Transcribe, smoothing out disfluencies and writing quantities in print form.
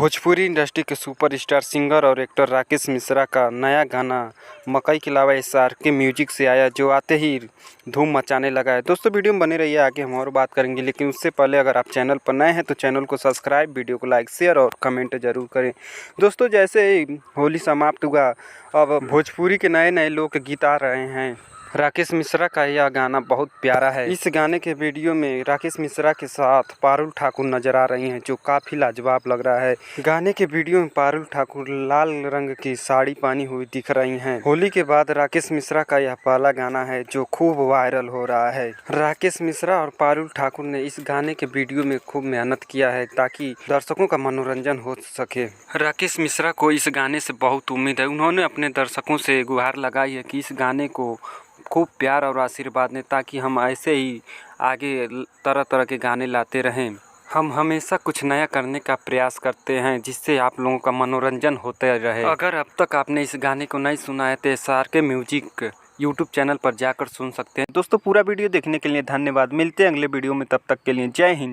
Bhojpuri industry के superstar singer और actor Rakesh Mishra का नया गाना मकई के अलावा SRK म्यूजिक से आया, जो आते ही धूम मचाने लगा है। दोस्तों वीडियो में बने रहिए, आगे हम और बात करेंगे, लेकिन उससे पहले अगर आप चैनल पर नए हैं तो चैनल को सब्सक्राइब, वीडियो को लाइक, शेयर और कमेंट जरूर करें। दोस्तों जैसे ही होली समाप्त हुआ, अब भोजपुरी के नए नए लोकगीत आ रहे हैं। राकेश मिश्रा का यह गाना बहुत प्यारा है। इस गाने के वीडियो में राकेश मिश्रा के साथ पारुल ठाकुर नजर आ रही हैं, जो काफ़ी लाजवाब लग रहा है। गाने के वीडियो में पारुल ठाकुर लाल रंग की साड़ी पहनी हुई दिख रही हैं। होली के बाद राकेश मिश्रा का यह पहला गाना है जो खूब वायरल हो रहा है। राकेश मिश्रा और पारुल ठाकुर ने इस गाने के वीडियो में खूब मेहनत किया है ताकि दर्शकों का मनोरंजन हो सके। राकेश मिश्रा को इस गाने से बहुत उम्मीद है। उन्होंने अपने दर्शकों से गुहार लगाई है कि इस गाने को खूब प्यार और आशीर्वाद दें, ताकि हम ऐसे ही आगे तरह तरह के गाने लाते रहें। हम हमेशा कुछ नया करने का प्रयास करते हैं, जिससे आप लोगों का मनोरंजन होता रहे। अगर अब तक आपने इस गाने को नहीं सुना है तो SRK म्यूजिक यूट्यूब चैनल पर जाकर सुन सकते हैं। दोस्तों पूरा वीडियो देखने के लिए धन्यवाद। मिलते हैं अगले वीडियो में, तब तक के लिए जय हिंद।